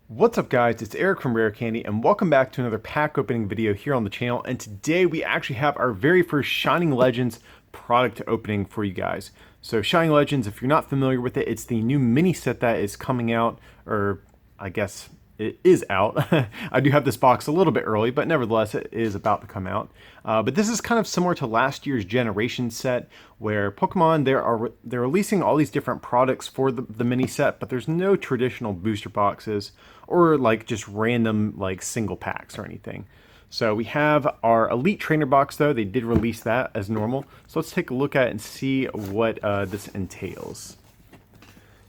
What's up guys, it's Eric from Rare Candy and welcome back to another pack opening video here on the channel, and today we actually have our very first Shining Legends product opening for you guys. So Shining Legends, if you're not familiar with it, it's the new mini set that is coming out, or I guess it is out. I do have this box a little bit early, but nevertheless it is about to come out. But this is kind of similar to last year's generation set, where Pokemon, they're releasing all these different products for the mini set, but there's no traditional booster boxes or like just random like single packs or anything. So we have our Elite Trainer box though. They did release that as normal. So let's take a look at it and see what this entails.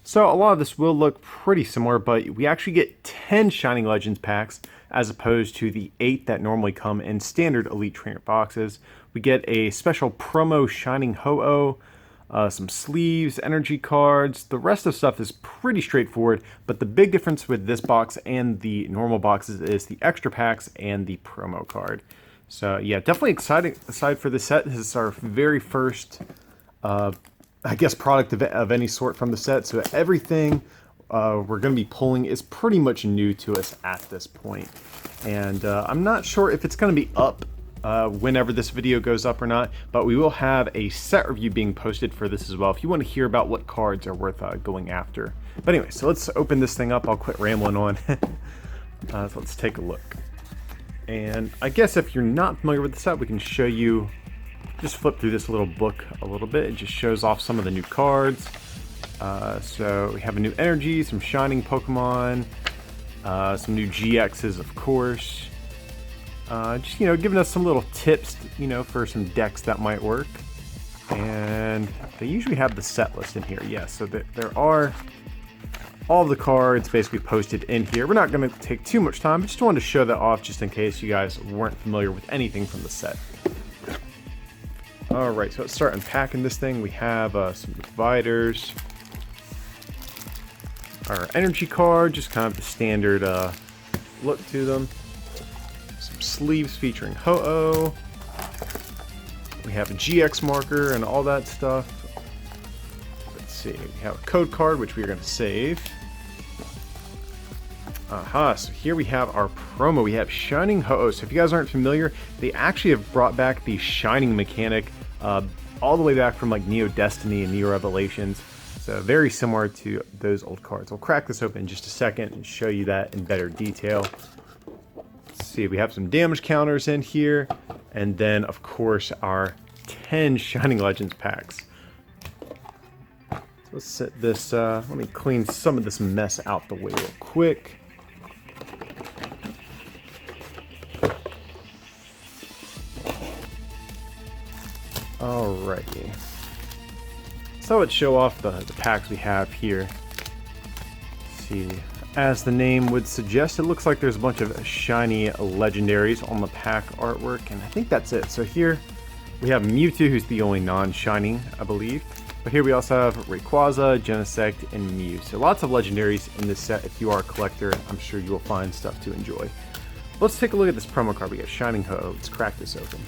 So a lot of this will look pretty similar, but we actually get 10 Shining Legends packs as opposed to the 8 that normally come in standard Elite Trainer boxes. We get a special promo Shining Ho-Oh, some sleeves, energy cards. The rest of the stuff is pretty straightforward, but the big difference with this box and the normal boxes is the extra packs and the promo card. So yeah, definitely exciting aside for this set. This is our very first I guess product of any sort from the set, so everything we're going to be pulling is pretty much new to us at this point. And I'm not sure if it's going to be up whenever this video goes up or not, but we will have a set review being posted for this as well if you want to hear about what cards are worth going after. But anyway, so let's open this thing up. I'll quit rambling on. So let's take a look. And I guess if you're not familiar with the set, we can show you. Just flip through this little book a little bit. It just shows off some of the new cards. So we have a new energy, some Shining Pokemon, some new GXs, of course. Just, giving us some little tips, for some decks that might work. And they usually have the set list in here, yes. So there are all of the cards basically posted in here. We're not going to take too much time, but just wanted to show that off just in case you guys weren't familiar with anything from the set. Alright, so let's start unpacking this thing. We have some dividers. Our energy card, just kind of the standard look to them. Some sleeves featuring Ho-Oh. We have a GX marker and all that stuff. Let's see, we have a code card which we are going to save. So here we have our promo. We have Shining Ho-Oh. So if you guys aren't familiar, they actually have brought back the Shining mechanic all the way back from like Neo Destiny and Neo Revelations. So very similar to those old cards. We'll crack this open in just a second and show you that in better detail. Let's see, we have some damage counters in here. And then, of course, our 10 Shining Legends packs. So let's set this, let me clean some of this mess out the way real quick. Alrighty. So let's show off the packs we have here. Let's see, as the name would suggest, it looks like there's a bunch of shiny legendaries on the pack artwork, and I think that's it. So here we have Mewtwo, who's the only non-shining, I believe. But here we also have Rayquaza, Genesect, and Mew. So lots of legendaries in this set. If you are a collector, I'm sure you will find stuff to enjoy. Let's take a look at this promo card. We have Shining Ho-Oh. Let's crack this open.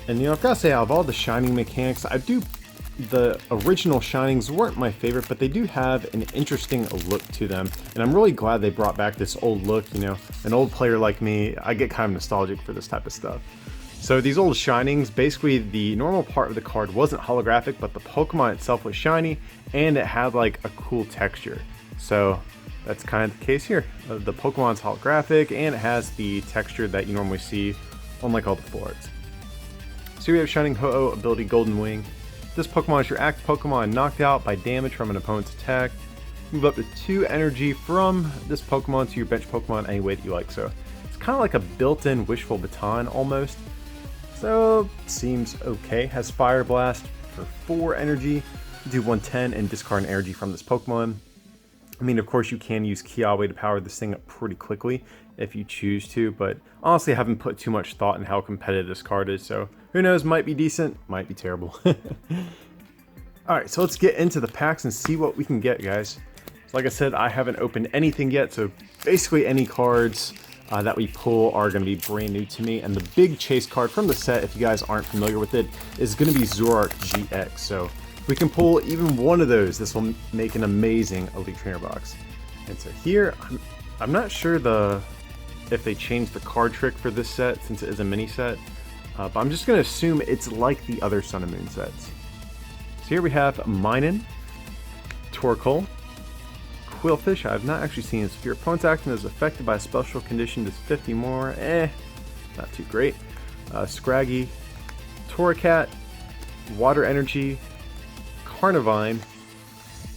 And I've got to say, out of all the Shining mechanics, the original Shinings weren't my favorite, but they do have an interesting look to them. And I'm really glad they brought back this old look. An old player like me, I get kind of nostalgic for this type of stuff. So these old Shinings, basically the normal part of the card wasn't holographic, but the Pokemon itself was shiny, and it had like a cool texture. So that's kind of the case here. The Pokemon's holographic, and it has the texture that you normally see on like all the full arts. So we have Shining Ho-Oh, ability Golden Wing. This Pokemon is your active Pokemon knocked out by damage from an opponent's attack. Move up to 2 energy from this Pokemon to your bench Pokemon any way that you like. So it's kind of like a built-in Wishful Baton almost. So seems okay. Has Fire Blast for 4 energy. Do 110 and discard an energy from this Pokemon. I mean, of course, you can use Kiawe to power this thing up pretty quickly if you choose to, but honestly, I haven't put too much thought in how competitive this card is, so who knows, might be decent, might be terrible. Alright, so let's get into the packs and see what we can get, guys. So like I said, I haven't opened anything yet, so basically any cards that we pull are going to be brand new to me, and the big chase card from the set, if you guys aren't familiar with it, is going to be Zoroark GX. So we can pull even one of those, this will make an amazing Elite Trainer box. And so here, I'm not sure if they changed the card trick for this set since it is a mini set, but I'm just going to assume it's like the other Sun and Moon sets. So here we have Minun, Torkoal, Quillfish. I have not actually seen his Fear. Opponent's action is affected by a special condition, does 50 more. Not too great. Scraggy, Torracat, Water Energy, Carnivine,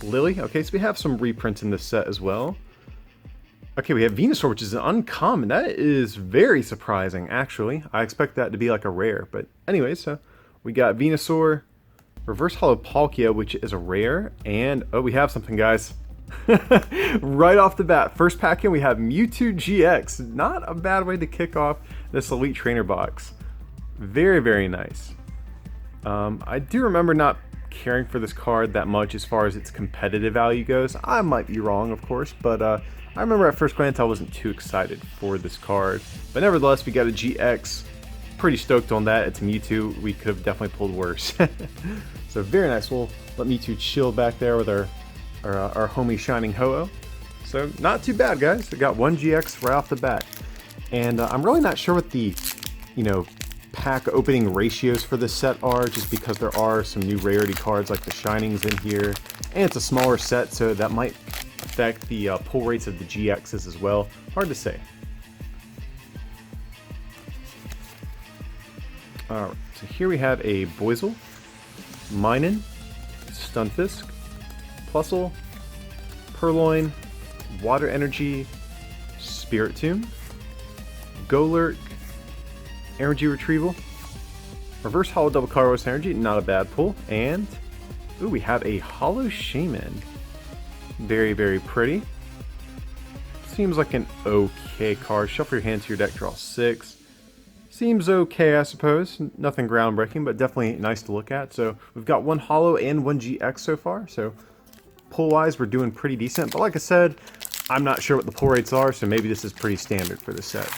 Lily. Okay, so we have some reprints in this set as well. Okay, we have Venusaur, which is an uncommon. That is very surprising, actually. I expect that to be like a rare. But anyway, so we got Venusaur, Reverse Hollow Palkia, which is a rare. And, oh, we have something, guys. Right off the bat, first pack in, we have Mewtwo GX. Not a bad way to kick off this Elite Trainer box. Very, very nice. I do remember not caring for this card that much as far as its competitive value goes. I might be wrong, of course, but I remember at first glance I wasn't too excited for this card. But nevertheless, we got a GX. Pretty stoked on that. It's Mewtwo. We could have definitely pulled worse. So very nice. We'll let Mewtwo chill back there with our homie Shining Ho-Oh. So not too bad, guys. We got one GX right off the bat. And I'm really not sure what the, pack opening ratios for this set are, just because there are some new rarity cards like the Shinings in here, and it's a smaller set, so that might affect the pull rates of the GXs as well. Hard to say. Alright, so here we have a Boizel, Minun, Stunfisk, Plusle, Purloin, Water Energy, Spiritomb, Golurk, Energy Retrieval, Reverse Hollow Double Colorless Energy, not a bad pull, and ooh, we have a Hollow Shaman. Very, very pretty. Seems like an okay card. Shuffle your hand to your deck, draw 6. Seems okay, I suppose. Nothing groundbreaking, but definitely nice to look at. So we've got one Hollow and one GX so far, so pull-wise, we're doing pretty decent. But like I said, I'm not sure what the pull rates are, so maybe this is pretty standard for this set.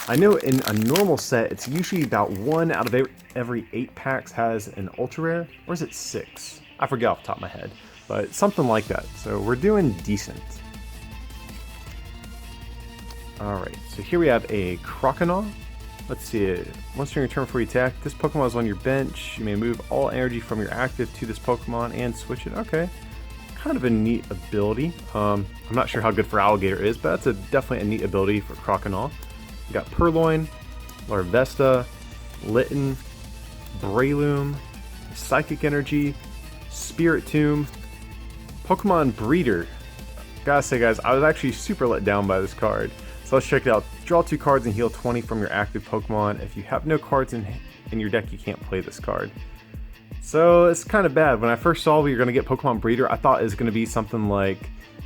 I know in a normal set, it's usually about 1 out of every 8 packs has an ultra rare, or is it 6? I forget off the top of my head, but something like that. So we're doing decent. Alright, so here we have a Croconaw. Let's see, once during your turn before you attack, this Pokemon is on your bench. You may move all energy from your active to this Pokemon and switch it. Okay, kind of a neat ability. I'm not sure how good for Alligator is, but that's definitely a neat ability for Croconaw. We got Purloin, Larvesta, Litten, Breloom, Psychic Energy, Spiritomb, Pokemon Breeder. Gotta say, guys, I was actually super let down by this card. So let's check it out. Draw 2 cards and heal 20 from your active Pokemon. If you have no cards in your deck, you can't play this card. So it's kind of bad. When I first saw we were going to get Pokemon Breeder, I thought it was going to be something like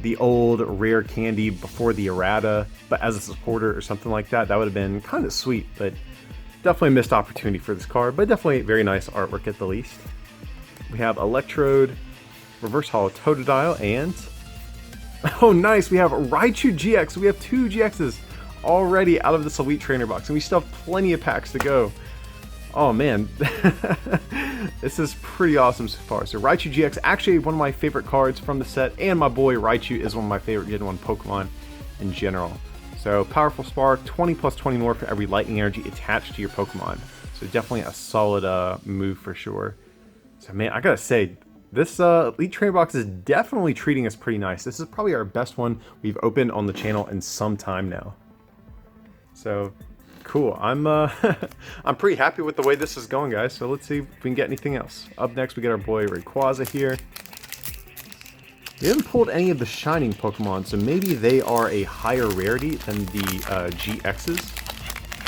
the old rare candy before the errata, but as a supporter or something like that. That would have been kind of sweet, but definitely a missed opportunity for this card, but definitely very nice artwork at the least. We have Electrode, Reverse Hollow Totodile, and oh nice, we have Raichu GX. We have 2 GXs already out of this Elite Trainer box, and we still have plenty of packs to go. Oh man, this is pretty awesome so far. So Raichu GX, actually one of my favorite cards from the set, and my boy Raichu is one of my favorite Gen 1 Pokemon in general. So Powerful Spark, 20 plus 20 more for every lightning energy attached to your Pokemon. So definitely a solid move for sure. So man, I gotta say, this Elite Trainer box is definitely treating us pretty nice. This is probably our best one we've opened on the channel in some time now. So cool. I'm I'm pretty happy with the way this is going, guys. So let's see if we can get anything else. Up next, we get our boy Rayquaza here. We haven't pulled any of the Shining Pokemon, so maybe they are a higher rarity than the GXs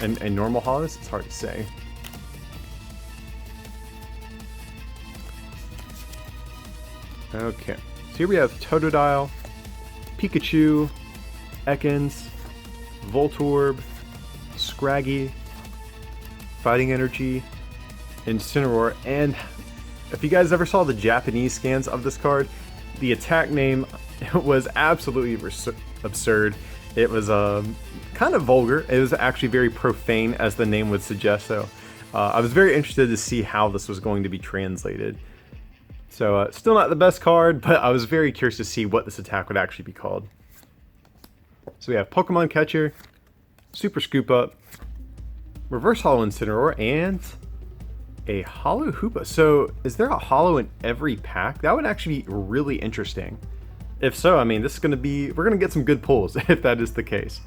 and normal Hollows. It's hard to say. Okay, so here we have Totodile, Pikachu, Ekans, Voltorb, Scraggy, Fighting Energy, Incineroar, and if you guys ever saw the Japanese scans of this card, the attack name was absolutely absurd. It was kind of vulgar. It was actually very profane, as the name would suggest, so I was very interested to see how this was going to be translated. So still not the best card, but I was very curious to see what this attack would actually be called. So we have Pokemon Catcher, Super Scoop Up, Reverse Hollow Incineroar, and a Hollow Hoopa. So is there a Hollow in every pack? That would actually be really interesting. If so, I mean, this is going to be, we're going to get some good pulls if that is the case.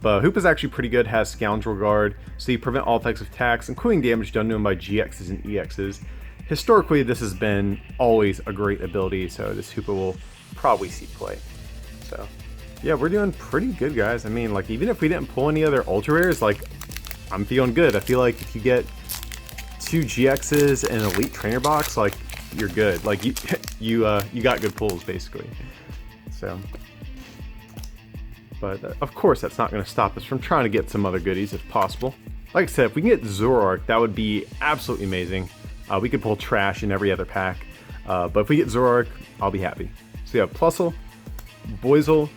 But Hoopa's actually pretty good, has Scoundrel Guard, so you prevent all types of attacks, including damage done to him by GXs and EXs. Historically, this has been always a great ability, so this Hoopa will probably see play. So, yeah, we're doing pretty good, guys. I mean, like, even if we didn't pull any other Ultra Rares, like, I'm feeling good. I feel like if you get 2 GXs and an Elite Trainer box, like, you're good. Like, you got good pulls, basically. So, but of course, that's not going to stop us from trying to get some other goodies if possible. Like I said, if we can get Zoroark, that would be absolutely amazing. We could pull trash in every other pack, but if we get Zoroark, I'll be happy. So you have Plusle, Boizel,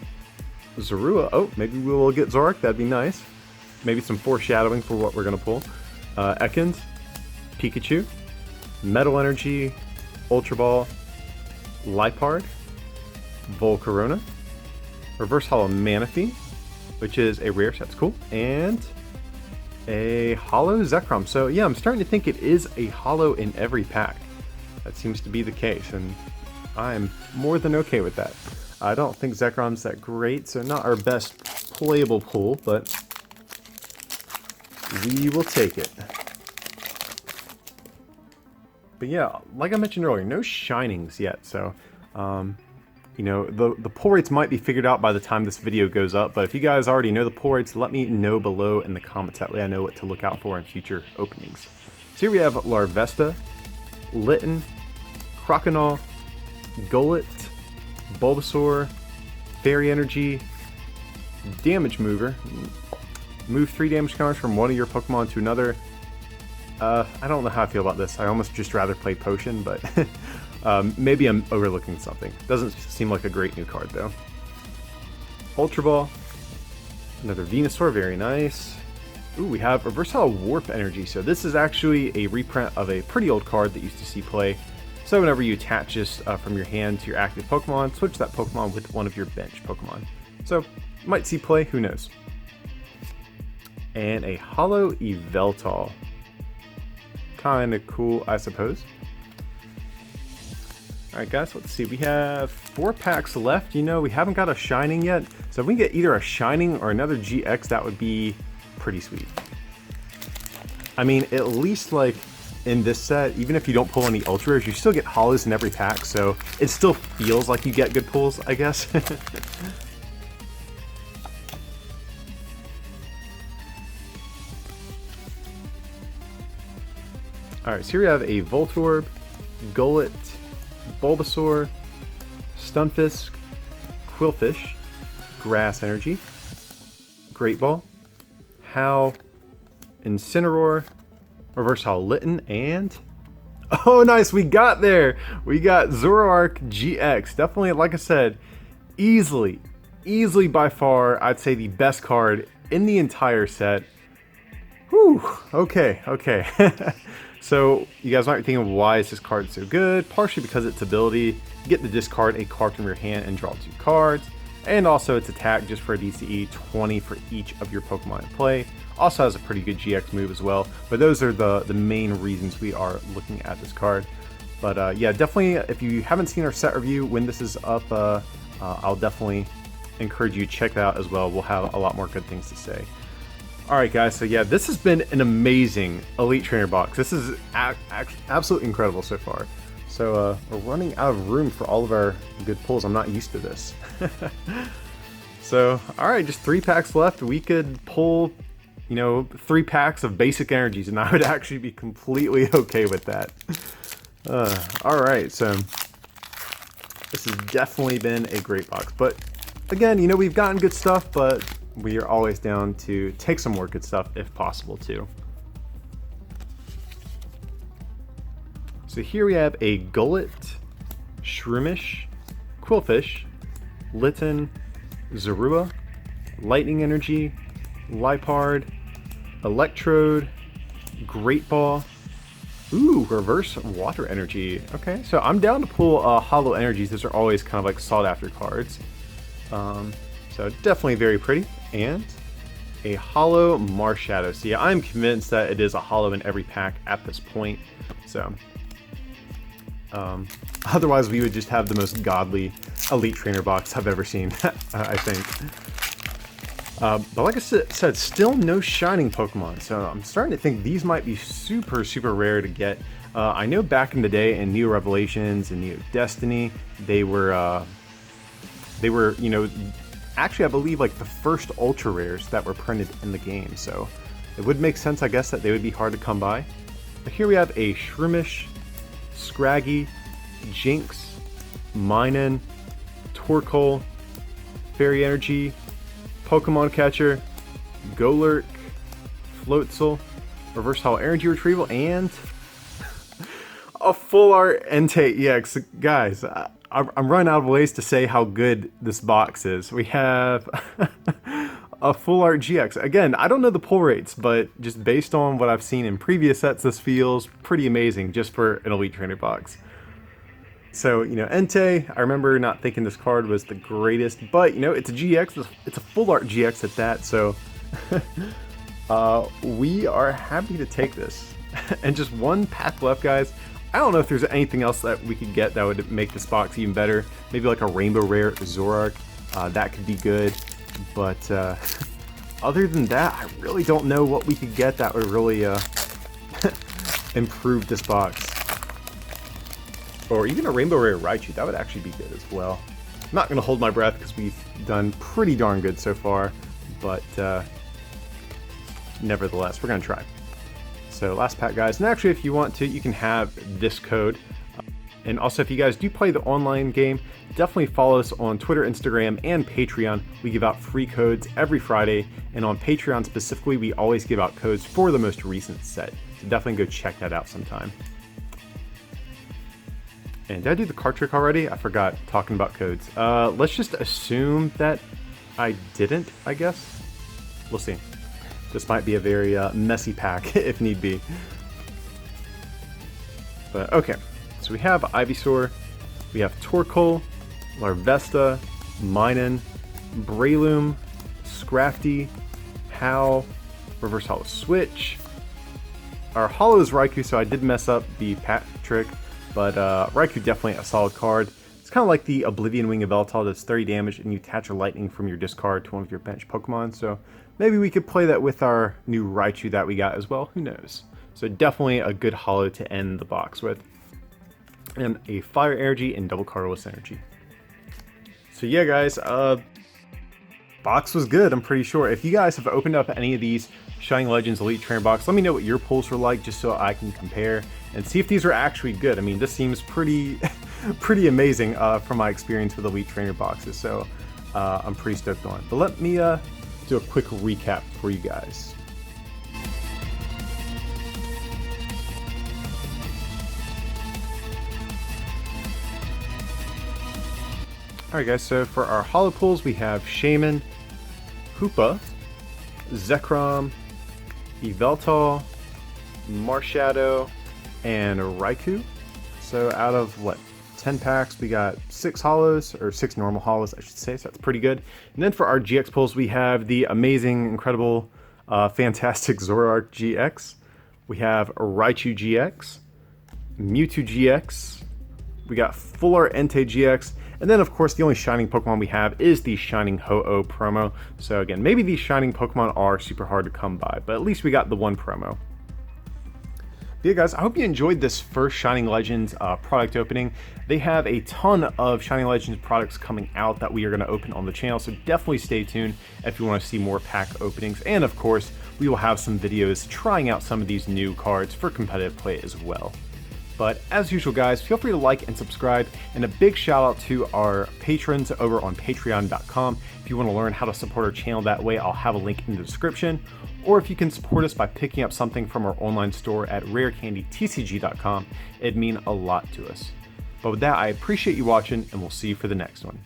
Zorua. Oh, maybe we will get Zoroark. That'd be nice. Maybe some foreshadowing for what we're going to pull. Ekans, Pikachu, Metal Energy, Ultra Ball, Liepard, Volcarona, Reverse Hollow Manaphy, which is a rare, so that's cool, and a Hollow Zekrom. So yeah, I'm starting to think it is a Hollow in every pack. That seems to be the case, and I'm more than okay with that. I don't think Zekrom's that great, so not our best playable pull, but we will take it. But yeah, like I mentioned earlier, no shinings yet, so you know, the pull rates might be figured out by the time this video goes up, but if you guys already know the pull rates, let me know below in the comments. That way I know what to look out for in future openings. So here we have Larvesta, Litten, Croconaw, Golett, Bulbasaur, Fairy Energy, Damage Mover. Move 3 damage counters from one of your Pokemon to another. I don't know how I feel about this. I almost just rather play Potion, but maybe I'm overlooking something. Doesn't seem like a great new card, though. Ultra Ball. Another Venusaur, very nice. Ooh, we have Reverse Hollow Warp Energy. So this is actually a reprint of a pretty old card that used to see play. So whenever you attach this from your hand to your active Pokemon, switch that Pokemon with one of your bench Pokemon. So, might see play, who knows. And a Hollow Yveltal. Kinda cool, I suppose. Alright guys, let's see. We have 4 packs left. You know, we haven't got a Shining yet. So if we can get either a Shining or another GX, that would be pretty sweet. I mean, at least like in this set, even if you don't pull any Ultra Rares, you still get Hollows in every pack. So it still feels like you get good pulls, I guess. Alright, so here we have a Voltorb, Golett, Bulbasaur, Stunfisk, Quillfish, Grass Energy, Great Ball, Howl, Incineroar, Reverse Hollow Litten, and... oh nice, we got there! We got Zoroark GX. Definitely, like I said, easily by far, I'd say the best card in the entire set. Whew, okay. So, you guys might be thinking, why is this card so good? Partially because its ability, you get to discard a card from your hand and draw 2 cards. And also its attack, just for a DCE, 20 for each of your Pokemon in play. Also has a pretty good GX move as well. But those are the main reasons we are looking at this card. But yeah, definitely, if you haven't seen our set review, when this is up, I'll definitely encourage you to check that out as well. We'll have a lot more good things to say. Alright guys, so yeah, this has been an amazing Elite Trainer box. This is absolutely incredible so far. So we're running out of room for all of our good pulls. I'm not used to this. So, alright, just 3 packs left. We could pull, you know, 3 packs of basic energies, and I would actually be completely okay with that. Alright, so this has definitely been a great box. But again, you know, we've gotten good stuff, but we are always down to take some more good stuff if possible too. So here we have a Golett, Shroomish, Quillfish, Litten, Zorua, Lightning Energy, Liepard, Electrode, Great Ball, Ooh, reverse water energy. Okay, so I'm down to pull hollow energies. Those are always kind of like sought after cards. So definitely very pretty. And a hollow Shatos. So yeah, I'm convinced that it is a hollow in every pack at this point. So otherwise we would just have the most godly Elite Trainer box I've ever seen, I think. But like I said, still no shining Pokemon, so I'm starting to think these might be super, super rare to get. I know back in the day in Neo Revelations and Neo Destiny, they were, you know, actually I believe like the first ultra rares that were printed in the game, so it would make sense, I guess, that they would be hard to come by. But here we have a Shroomish, Scraggy, Jinx, Minun, Torkoal, Fairy Energy, Pokemon Catcher, Golurk, Floatzel, Reverse Hollow Energy Retrieval, and a Full Art Entei EX. Guys, I'm running out of ways to say how good this box is. We have a Full Art GX. Again, I don't know the pull rates, but just based on what I've seen in previous sets, this feels pretty amazing just for an Elite Trainer box. So, you know, Entei, I remember not thinking this card was the greatest, but, you know, it's a GX, it's a Full Art GX at that, so we are happy to take this. And just one pack left, guys. I don't know if there's anything else that we could get that would make this box even better. Maybe like a Rainbow Rare Zoroark, that could be good, but other than that, I really don't know what we could get that would really improve this box. Or even a Rainbow Rare Raichu, that would actually be good as well. I'm not going to hold my breath because we've done pretty darn good so far, but nevertheless, we're going to try. So last pack, guys, and actually if you want to, you can have this code. And also if you guys do play the online game, definitely follow us on Twitter, Instagram, and Patreon. We give out free codes every Friday, and on Patreon specifically, we always give out codes for the most recent set. So definitely go check that out sometime. And did I do the card trick already? I forgot talking about codes. Let's just assume that I didn't, I guess. We'll see. This might be a very messy pack if need be. But okay, so we have Ivysaur, we have Torkoal, Larvesta, Minun, Breloom, Scrafty, Howl, Reverse Hollow Switch. Our Hollow is Raikou, so I did mess up the pack trick. But Raikou definitely a solid card. It's kind of like the Oblivion Wing of Yveltal, does 30 damage and you attach a lightning from your discard to one of your bench Pokemon. So maybe we could play that with our new Raichu that we got as well, who knows. So definitely a good hollow to end the box with. And a Fire Energy and double Colorless Energy. So yeah guys, box was good, I'm pretty sure. If you guys have opened up any of these Shining Legends Elite Trainer box, let me know what your pulls were like just so I can compare and see if these are actually good. I mean, this seems pretty pretty amazing from my experience with Elite Trainer boxes, so I'm pretty stoked on it. But let me do a quick recap for you guys. Alright guys, so for our holo pulls we have Shaman, Hoopa, Zekrom, Yveltal, Marshadow, and Raikou. So out of what, 10 packs, we got 6 holos, or 6 normal holos I should say, so that's pretty good. And then for our GX pulls we have the amazing, incredible, fantastic Zoroark GX. We have Raichu GX, Mewtwo GX, we got Full Art Entei GX, and then of course the only shining Pokemon we have is the Shining Ho-Oh promo. So again, maybe these shining Pokemon are super hard to come by, but at least we got the one promo. But yeah guys, I hope you enjoyed this first Shining Legends product opening. They have a ton of Shining Legends products coming out that we are going to open on the channel, so definitely stay tuned if you want to see more pack openings. And of course, we will have some videos trying out some of these new cards for competitive play as well. But as usual guys, feel free to like and subscribe, and a big shout out to our patrons over on patreon.com. If you want to learn how to support our channel that way, I'll have a link in the description. Or if you can support us by picking up something from our online store at rarecandytcg.com, it'd mean a lot to us. But with that, I appreciate you watching, and we'll see you for the next one.